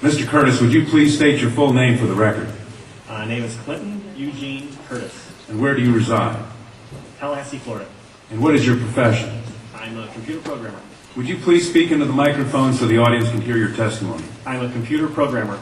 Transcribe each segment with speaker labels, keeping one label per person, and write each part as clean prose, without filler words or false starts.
Speaker 1: Mr. Curtis, would you please state your full name for the record?
Speaker 2: My name is Clinton Eugene Curtis,
Speaker 1: And where do you reside?
Speaker 2: Tallahassee, Florida.
Speaker 1: And what is your profession?
Speaker 2: I'm a computer programmer.
Speaker 1: Would you please speak into the microphone so the audience can hear your testimony?
Speaker 2: I'm a computer programmer.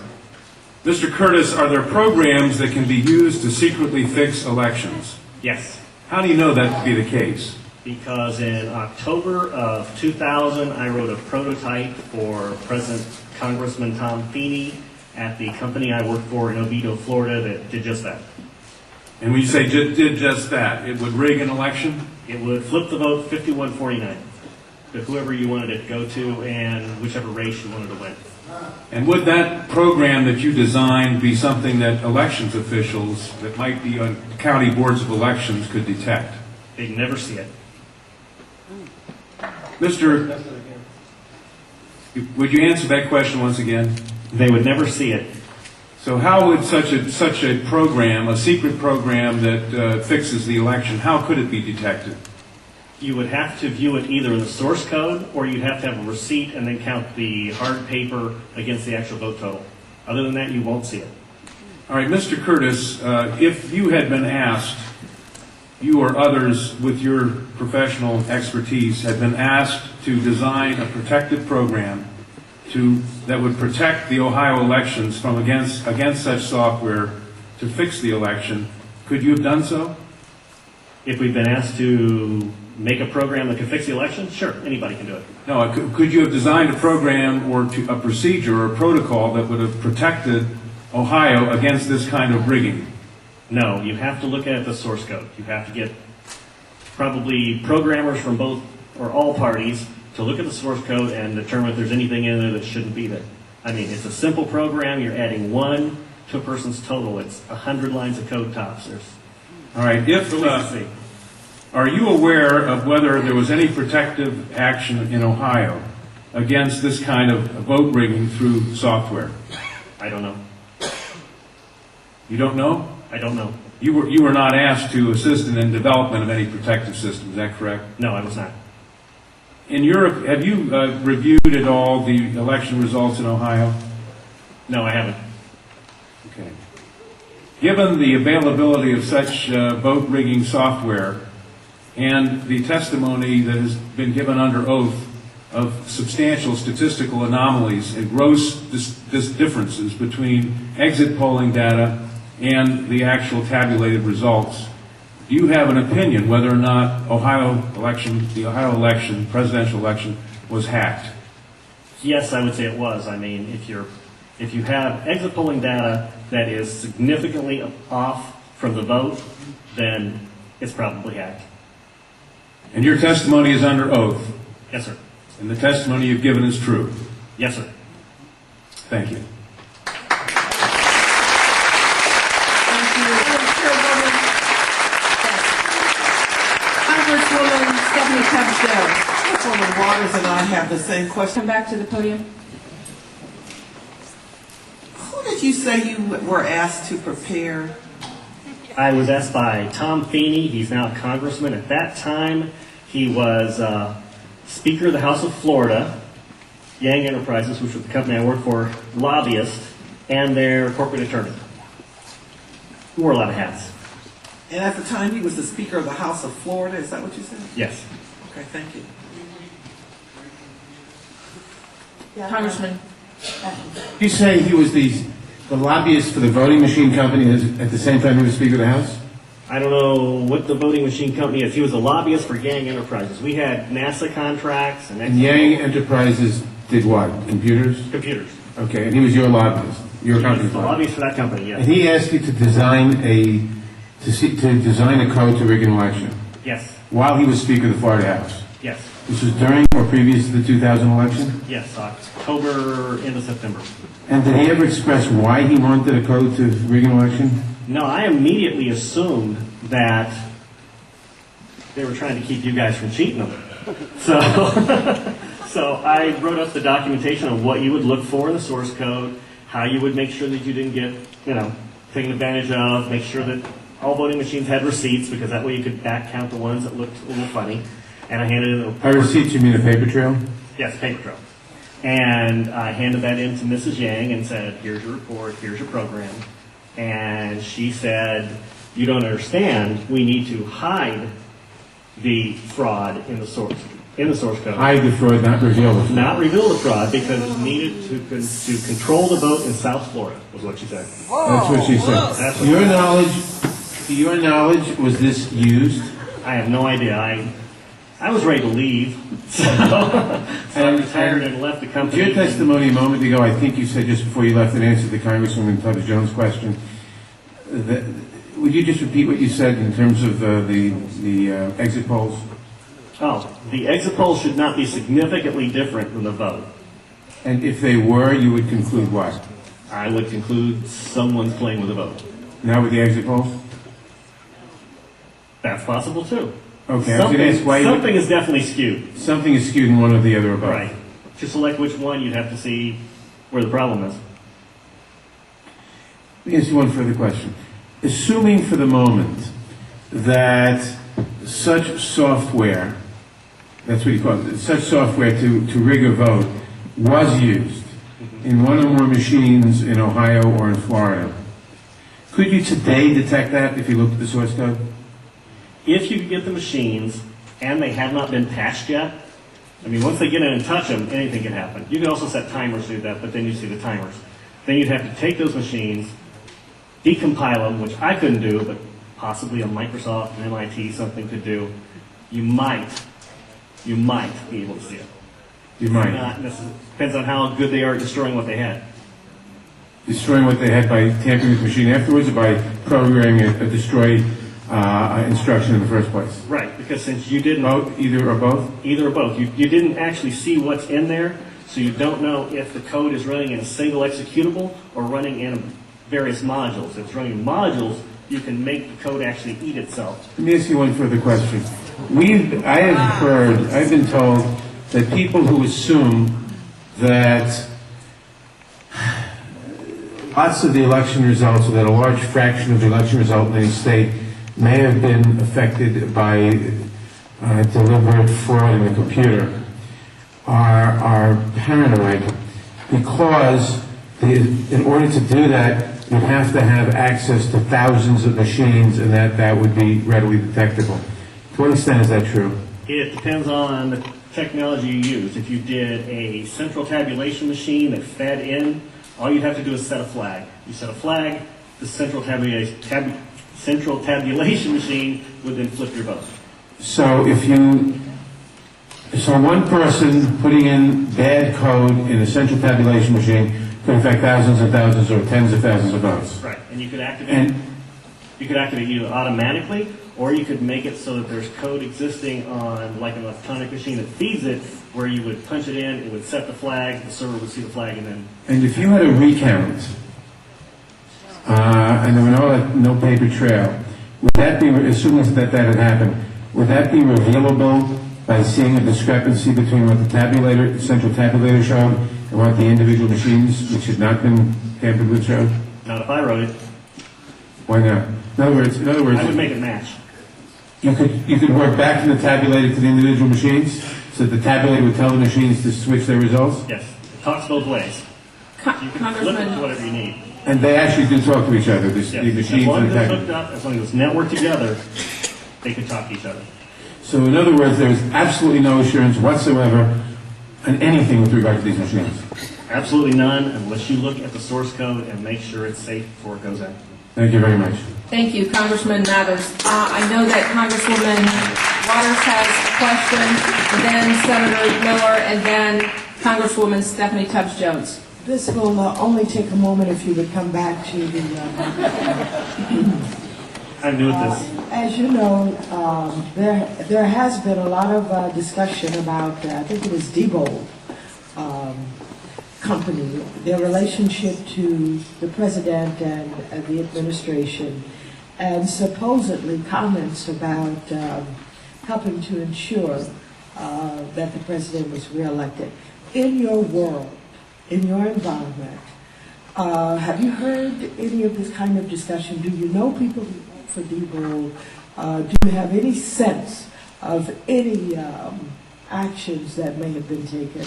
Speaker 1: Mr. Curtis, are there programs that can be used to secretly fix elections?
Speaker 2: Yes,
Speaker 1: How do you know that to be the case?
Speaker 2: because in October of 2000, I wrote a prototype for President Congressman Tom Feeney at the company I work for in Houe of Florida that did just that.
Speaker 1: And when you say did just that, it would rig an election?
Speaker 2: It would flip the vote 51-49 to whoever you wanted it to go to and whichever race you wanted to win.
Speaker 1: And would that program that you designed be something that elections officials that might be on county boards of elections could detect?
Speaker 2: They'd never see it.
Speaker 1: Mr. Would you answer that question once again?
Speaker 2: They would never see it.
Speaker 1: So how would such a program, a secret program that fixes the election, how could it be detected?
Speaker 2: You would have to view it either in the source code, or you'd have to have a receipt and then count the hard paper against the actual vote total. Other than that, you won't see it.
Speaker 1: All right, Mr. Curtis, if you had been asked, you or others with your professional expertise had been asked to design a protective program that would protect the Ohio elections from against such software to fix the election, could you have done so?
Speaker 2: If we've been asked to make a program that can fix the election, sure, anybody can do it.
Speaker 1: No, could you have designed a program or a procedure or a protocol that would have protected Ohio against this kind of rigging?
Speaker 2: No, you have to look at the source code. You have to get probably programmers from both or all parties to look at the source code and determine if there's anything in there that shouldn't be there. I mean, it's a simple program. You're adding 1 to a person's total. It's 100 lines of code tops.
Speaker 1: All right. Are you aware of whether there was any protective action in Ohio against this kind of vote rigging through software?
Speaker 2: I don't know.
Speaker 1: You don't know?
Speaker 2: I don't know.
Speaker 1: You were not asked to assist in the development of any protective system. Is that correct?
Speaker 2: No, I was not.
Speaker 1: In Europe, have you reviewed at all the election results in Ohio?
Speaker 2: No, I haven't.
Speaker 1: Okay. Given the availability of such vote rigging software and the testimony that has been given under oath of substantial statistical anomalies and gross differences between exit polling data and the actual tabulated results, do you have an opinion whether or not the Ohio election, presidential election, was hacked?
Speaker 2: Yes, I would say it was. I mean, if you have exit polling data that is significantly off from the vote, then it's probably hacked.
Speaker 1: And your testimony is under oath?
Speaker 2: Yes, sir.
Speaker 1: And the testimony you've given is true?
Speaker 2: Yes, sir.
Speaker 1: Thank you.
Speaker 3: Councilwoman Waters and I have the same question.
Speaker 4: Come back to the podium.
Speaker 3: Who did you say you were asked to prepare?
Speaker 2: I was asked by Tom Feeney. He's now a congressman. At that time, he was Speaker of the House of Florida, Yang Enterprises, which was the company I worked for, lobbyist, and their corporate attorney. He wore a lot of hats.
Speaker 3: And at the time, he was the Speaker of the House of Florida. Is that what you said?
Speaker 2: Yes.
Speaker 3: Okay, thank you.
Speaker 4: Congressman.
Speaker 5: You say he was the lobbyist for the voting machine company at the same time he was Speaker of the House?
Speaker 2: I don't know what the voting machine company is. He was a lobbyist for Yang Enterprises. We had NASA contracts and
Speaker 5: Yang Enterprises did what? Computers?
Speaker 2: computers.
Speaker 5: Okay, and he was your lobbyist, your
Speaker 2: He was
Speaker 5: company's
Speaker 2: the
Speaker 5: lobbyist.
Speaker 2: lobbyist for that company, yes.
Speaker 5: And he asked you to design a code to rig an election
Speaker 2: Yes.
Speaker 5: while he was Speaker of the Florida House.
Speaker 2: Yes.
Speaker 5: This was during or previous to the 2000 election?
Speaker 2: Yes. October into September.
Speaker 5: And did he ever express why he wanted a code to rig an election?
Speaker 2: No, I immediately assumed that they were trying to keep you guys from cheating them. So, so I wrote up the documentation on what you would look for in the source code, how you would make sure that you didn't get, taken advantage of, make sure that all voting machines had receipts, because that way you could back count the ones that looked a little funny. And I handed it
Speaker 5: By receipts, you mean a paper trail?
Speaker 2: Yes, paper trail. And I handed that in to Mrs. Yang and said, here's your report, here's your program. And she said, you don't understand, we need to hide the fraud in the source code.
Speaker 5: Hide the fraud, not reveal the fraud.
Speaker 2: Not reveal the fraud because it's needed to control the vote in South Florida, was what she said.
Speaker 5: That's what she said.
Speaker 2: That's
Speaker 5: To
Speaker 2: what-
Speaker 5: your knowledge, was this used?
Speaker 2: I have no idea. I was ready to leave, so I retired and left the company.
Speaker 5: Your testimony a moment ago, I think you said just before you left, in answer to Congresswoman Tubbs Jones' question, that, would you just repeat what you said in terms of the exit polls?
Speaker 2: Oh, the exit polls should not be significantly different than the vote.
Speaker 5: And if they were, you would conclude what?
Speaker 2: I would conclude someone's playing with the vote.
Speaker 5: Not with the exit polls?
Speaker 2: That's possible too.
Speaker 5: Okay, I was going to ask why you...
Speaker 2: Something is definitely skewed.
Speaker 5: Something is skewed in one or the other about.
Speaker 2: Right. To select which one, you'd have to see where the problem is.
Speaker 5: Let me ask you one further question. Assuming for the moment that such software, that's what you call it, such software to rig a vote was used in one or more machines in Ohio or in Florida, could you today detect that if you looked at the source code?
Speaker 2: If you could get the machines and they have not been patched yet, I mean, once they get in and touch them, anything can happen. You can also set timers to do that, but then you see the timers. Then you'd have to take those machines, decompile them, which I couldn't do, but possibly a Microsoft, an MIT, something could do. You might be able to see it.
Speaker 5: You might.
Speaker 2: Not necessarily. Depends on how good they are at destroying what they had.
Speaker 5: Destroying what they had by tampering with the machine afterwards, or by programming a destroy instruction in the first place?
Speaker 2: Right, because since you didn't...
Speaker 5: Both, either or both?
Speaker 2: Either or both. You didn't actually see what's in there, so you don't know if the code is running in a single executable or running in various modules. If it's running in modules, you can make the code actually eat itself.
Speaker 5: Let me ask you one further question. I've been told that people who assume that lots of the election results, or that a large fraction of the election result in any state may have been affected by deliberate fraud in the computer, are paranoid because in order to do that, you have to have access to thousands of machines, and that would be readily detectable. To what extent is that true?
Speaker 2: It depends on the technology you use. If you did a central tabulation machine that fed in, all you'd have to do is set a flag. You set a flag, the central tabulation machine would then flip your vote.
Speaker 5: So one person putting in bad code in a central tabulation machine could affect thousands and thousands or tens of thousands of votes.
Speaker 2: Right, and you could activate either automatically, or you could make it so that there's code existing on like an electronic machine that feeds it, where you would punch it in, it would set the flag, the server would see the flag, and then...
Speaker 5: And if you had a recount, and there were no paper trail, would that be, assuming that had happened, would that be revealable by seeing a discrepancy between what the central tabulator showed and what the individual machines, which had not been tampered with, showed?
Speaker 2: Not if I wrote it.
Speaker 5: Why not? In other words,
Speaker 2: I would make it match.
Speaker 5: you could work back from the tabulator to the individual machines, so that the tabulator would tell the machines to switch their results?
Speaker 2: Yes, it talks both ways. You can flip it to
Speaker 4: Congressman,
Speaker 2: whatever you need.
Speaker 5: And they actually do talk to each other, the
Speaker 2: Yes.
Speaker 5: machines
Speaker 2: As long
Speaker 5: and
Speaker 2: as
Speaker 5: the
Speaker 2: it's
Speaker 5: tabulator.
Speaker 2: hooked up, as long as it's networked together, they can talk to each other.
Speaker 5: So in other words, there's absolutely no assurance whatsoever on anything with regard to these machines.
Speaker 2: Absolutely none, unless you look at the source code and make sure it's safe before it goes out.
Speaker 5: Thank you very much.
Speaker 4: thank you, Congressman Mathers. I know that Congresswoman Waters has a question, then Senator Miller, and then Congresswoman Stephanie Tubbs Jones.
Speaker 6: This will only take a moment if you would come back to the...
Speaker 2: I'm new at this.
Speaker 6: As you know, there has been a lot of discussion about, I think it was Diebold Company, their relationship to the president and the administration, and supposedly comments about helping to ensure that the president was reelected. In your world, in your environment, have you heard any of this kind of discussion? Do you know people who vote for Diebold? Do you have any sense of any actions that may have been taken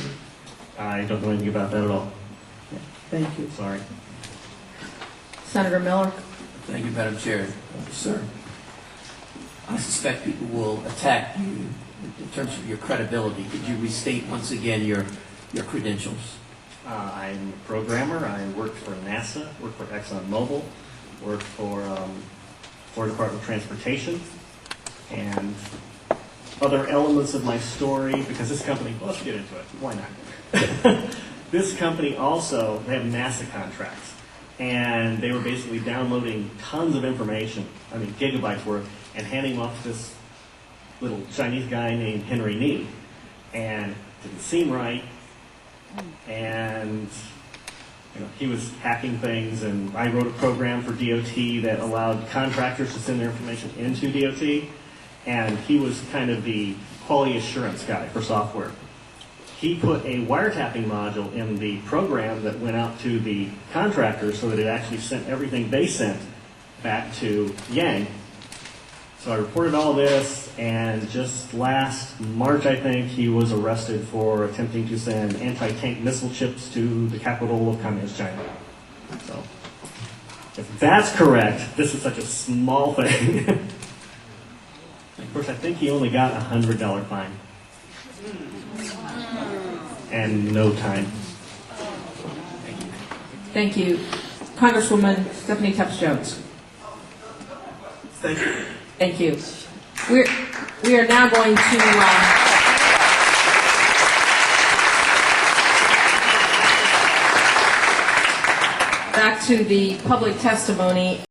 Speaker 2: I don't know anything about that at all.
Speaker 6: Thank you.
Speaker 2: Sorry.
Speaker 4: Senator Miller?
Speaker 7: Thank you, Madam Chair. Sir, I suspect people will attack you in terms of your credibility. Could you restate once again your credentials?
Speaker 2: I'm a programmer. I worked for NASA, worked for ExxonMobil, worked for Florida Department of Transportation, and other elements of my story, because this company, well, let's get into it. Why not? This company also, they have NASA contracts, and they were basically downloading tons of information, I mean gigabytes worth, and handing them off to this little Chinese guy named Henry Nee, and it didn't seem right, and he was hacking things, and I wrote a program for DOT that allowed contractors to send their information into DOT, and he was kind of the quality assurance guy for software. He put a wiretapping module in the program that went out to the contractors so that it actually sent everything they sent back to Yang. So I reported all this, and just last March, I think, he was arrested for attempting to send anti-tank missile chips to the capital of Communist China. So, if that's correct, this is such a small thing. Of course, I think he only got a $100 fine. And no time.
Speaker 4: Thank you. Congresswoman Stephanie Tubbs Jones.
Speaker 3: Thank you.
Speaker 4: Thank you. We are now going to back to the public testimony,